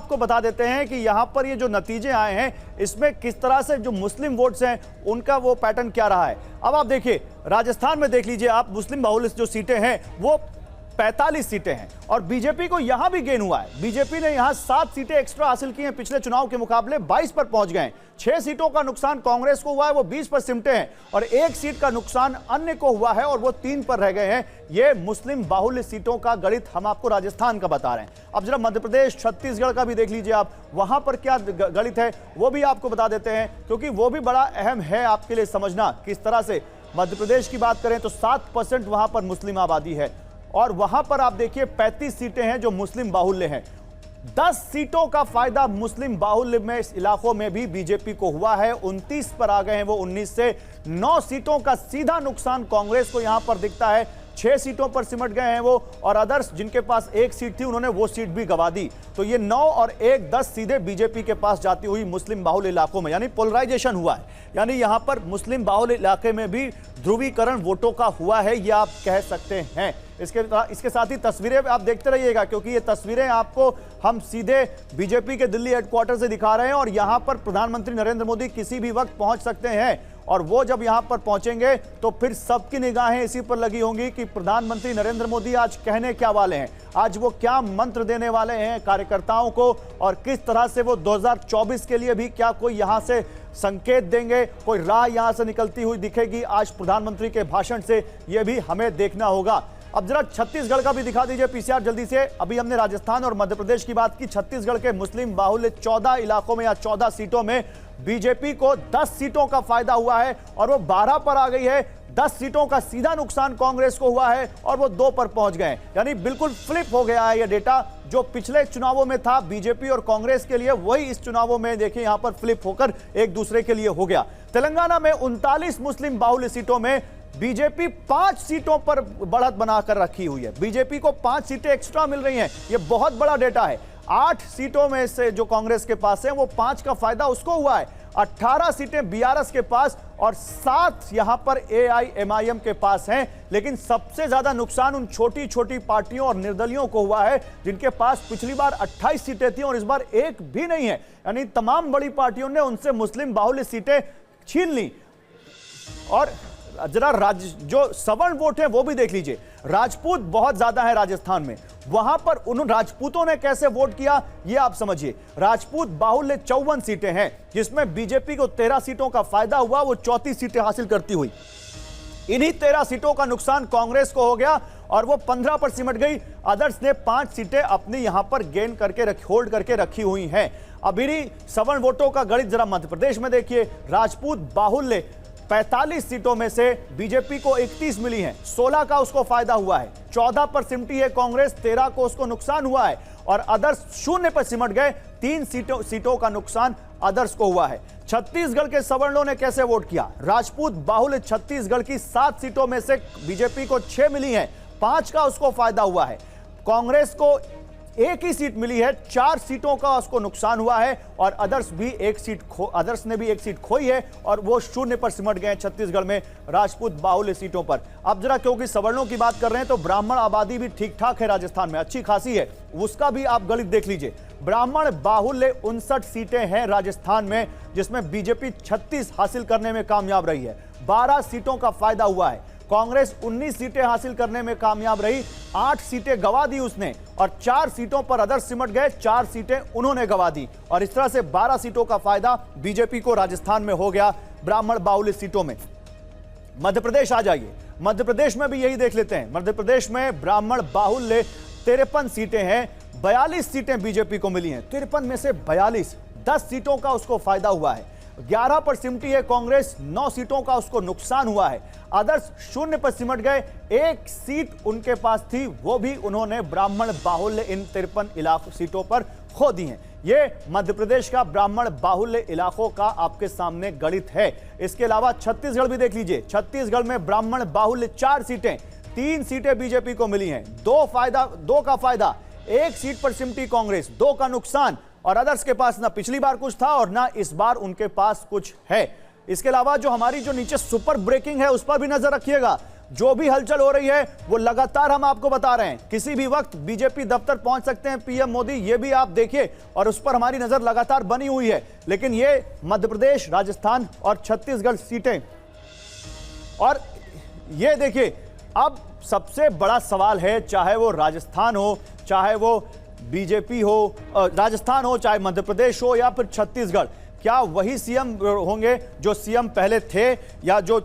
आपको बता देते हैं कि यहां पर ये जो नतीजे आए हैं इसमें किस तरह से जो मुस्लिम वोट्स हैं उनका वो पैटर्न क्या रहा है। अब आप देखिए राजस्थान में देख लीजिए आप, मुस्लिम बाहुल्य जो सीटें हैं वो 45 सीटें हैं और बीजेपी को यहां भी गेन हुआ है। बीजेपी ने यहां 7 सीटें एक्स्ट्रा हासिल की हैं, पिछले चुनाव के मुकाबले 22 पर पहुंच गए हैं। 6 सीटों का नुकसान कांग्रेस को हुआ है, वो 20 पर सिमटे हैं और 1 सीट का नुकसान अन्य को हुआ है और वो 3 पर रह गए हैं। ये मुस्लिम बाहुल्य सीटों का गणित हम आपको राजस्थान का बता रहे हैं। अब जरा मध्य प्रदेश, छत्तीसगढ़ का भी देख लीजिए आप, वहां पर क्या गणित है वो भी आपको बता देते हैं, क्योंकि वो भी बड़ा अहम है आपके लिए समझना किस तरह से। मध्य प्रदेश की बात करें तो 7% वहां पर मुस्लिम आबादी है और वहां पर आप देखिए 35 सीटें हैं जो मुस्लिम बाहुल्य हैं। 10 सीटों का फायदा मुस्लिम बाहुल्य में इस इलाकों में भी बीजेपी को हुआ है, 29 पर आ गए हैं वो 19 से। 9 सीटों का सीधा नुकसान कांग्रेस को यहां पर दिखता है, 6 सीटों पर सिमट गए हैं वो, और अदर्स जिनके पास 1 सीट थी उन्होंने वो सीट भी गंवा दी। तो ये 9 और 1 10 सीधे बीजेपी के पास जाती हुई मुस्लिम बाहुल्य इलाकों में, यानी पोलराइजेशन हुआ है, यानी यहां पर मुस्लिम बाहुल्य इलाके में भी ध्रुवीकरण वोटों का हुआ है, ये आप कह सकते हैं। इसके साथ ही तस्वीरें आप देखते रहिएगा, क्योंकि ये तस्वीरें आपको हम सीधे बीजेपी के दिल्ली हेडक्वार्टर से दिखा रहे हैं और यहां पर प्रधानमंत्री नरेंद्र मोदी किसी भी वक्त पहुंच सकते हैं और वो जब यहां पर पहुंचेंगे तो फिर सबकी निगाहें इसी पर लगी होंगी कि प्रधानमंत्री नरेंद्र मोदी आज कहने क्या वाले हैं, आज वो क्या मंत्र देने वाले हैं कार्यकर्ताओं को और किस तरह से वो 2024 के लिए भी क्या कोई यहां से संकेत देंगे, कोई राह यहां से निकलती हुई दिखेगी आज प्रधानमंत्री के भाषण से, यह भी हमें देखना होगा। अब जरा छत्तीसगढ़ का भी दिखा दीजिए पीसीआर जल्दी से। अभी हमने राजस्थान और मध्य प्रदेश की बात की, छत्तीसगढ़ के मुस्लिम बाहुल्य 14 इलाकों में या 14 सीटों में बीजेपी को 10 सीटों का फायदा हुआ है और वो 12 पर आ गई है। 10 सीटों का सीधा नुकसान कांग्रेस को हुआ है और वो 2 पर पहुंच गए, यानी बिल्कुल फ्लिप हो गया है ये डेटा। जो पिछले चुनावों में था बीजेपी और कांग्रेस के लिए, वही इस चुनावों में देखिए यहां पर फ्लिप होकर एक दूसरे के लिए हो गया। तेलंगाना में 39 मुस्लिम बाहुल्य सीटों में बीजेपी 5 सीटों पर बढ़त बनाकर रखी हुई है, बीजेपी को 5 सीटें एक्स्ट्रा मिल रही हैं, यह बहुत बड़ा डेटा है। 8 सीटों में से जो कांग्रेस के पास है वो 5 का फायदा उसको हुआ है। 18 सीटें बीआरएस के पास और 7 यहां पर एआईएमआईएम के पास हैं, लेकिन सबसे ज्यादा नुकसान उन छोटी छोटी पार्टियों और निर्दलियों को हुआ है जिनके पास पिछली बार 28 सीटें थी और इस बार एक भी नहीं है, यानी तमाम बड़ी पार्टियों ने उनसे मुस्लिम बाहुल्य सीटें छीन ली। और जरा जो सवर्ण वोट है वो भी देख लीजिए, राजपूत बहुत ज्यादा है राजस्थान में, वहां पर उन राजपूतों ने कैसे वोट किया ये आप समझिए। राजपूत बाहुल्य 54 सीटें हैं जिसमें बीजेपी को 13 सीटों का फायदा हुआ, वो 34 सीटें हासिल करती हुई। इन्हीं 13 सीटों का नुकसान कांग्रेस को हो गया और वो 15 पर सिमट गई। अदर्स ने 5 सीटें अपनी यहां पर गेन करके होल्ड करके रखी हुई हैं। अभी सवर्ण वोटों का गणित जरा मध्य प्रदेश में देखिए, राजपूत बाहुल्य 45 सीटों में से बीजेपी को 31 मिली हैं, 16 का उसको फायदा हुआ है, 14 पर सिमटी है कांग्रेस, 13 को उसको नुकसान हुआ है और अदर्स 0 पर सिमट गए, 3 सीटों का नुकसान अदर्स को हुआ है। छत्तीसगढ़ के सवर्णों ने कैसे वोट किया, राजपूत बाहुल्य छत्तीसगढ़ की 7 सीटों में से बीजेपी को 6 मिली हैं, 5 का उसको फायदा हुआ है। कांग्रेस को 1 ही सीट मिली है, 4 सीटों का उसको नुकसान हुआ है और अदर्स ने भी 1 सीट खोई है और वो 0 पर सिमट गए छत्तीसगढ़ में राजपूत बाहुल्य सीटों पर। अब जरा क्योंकि सवर्णों की बात कर रहे हैं तो ब्राह्मण आबादी भी ठीक ठाक है राजस्थान में, अच्छी खासी है, उसका भी आप गणित देख लीजिए। ब्राह्मण बाहुल्य 59 सीटें हैं राजस्थान में जिसमें बीजेपी 36 हासिल करने में कामयाब रही है, 12 सीटों का फायदा हुआ है। कांग्रेस 19 सीटें हासिल करने में कामयाब रही, 8 सीटें गंवा दी उसने और 4 सीटों पर अदर्स सिमट गए, 4 सीटें उन्होंने गंवा दी और इस तरह से 12 सीटों का फायदा बीजेपी को राजस्थान में हो गया ब्राह्मण बाहुल्य सीटों में। मध्य प्रदेश आ जाइए, मध्य प्रदेश में भी यही देख लेते हैं। मध्य प्रदेश में ब्राह्मण बाहुल्य 53 सीटें हैं, 42 सीटें बीजेपी को मिली हैं, 53 में से 42, 10 सीटों का उसको फायदा हुआ है। 11 पर सिमटी है कांग्रेस, 9 सीटों का उसको नुकसान हुआ है। अदर्स 0 पर सिमट गए, 1 सीट उनके पास थी, वो भी उन्होंने ब्राह्मण बाहुल्य इन 53 सीटों पर खो दी हैं। ये मध्य प्रदेश का ब्राह्मण बाहुल्य इलाकों का आपके सामने गणित है। इसके अलावा छत्तीसगढ़ भी देख लीजिए, छत्तीसगढ़ में ब्राह्मण बाहुल्य 4 सीटें, 3 सीटें बीजेपी को मिली हैं, 2 का फायदा, 1 सीट पर सिमटी कांग्रेस, 2 का नुकसान और अदर्स के पास ना पिछली बार कुछ था और ना इस बार उनके पास कुछ है। इसके अलावा जो हमारी जो नीचे सुपर ब्रेकिंग है उस पर भी नजर रखिएगा। जो भी हलचल हो रही है वो लगातार हम आपको बता रहे हैं। किसी भी वक्त बीजेपी दफ्तर पहुंच सकते हैं पीएम मोदी, ये भी आप देखिए, और उस पर हमारी नजर लगातार बनी हुई है। लेकिन ये मध्य प्रदेश, राजस्थान और छत्तीसगढ़ सीटें, और ये देखिए अब सबसे बड़ा सवाल है, चाहे वो राजस्थान हो, चाहे वो बीजेपी हो, राजस्थान हो, चाहे मध्य प्रदेश हो या फिर छत्तीसगढ़, क्या वही सीएम होंगे जो सीएम पहले थे, या जो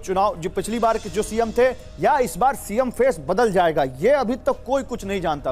पिछली बार के जो सीएम थे, या इस बार सीएम फेस बदल जाएगा? ये अभी तक कोई कुछ नहीं जानता।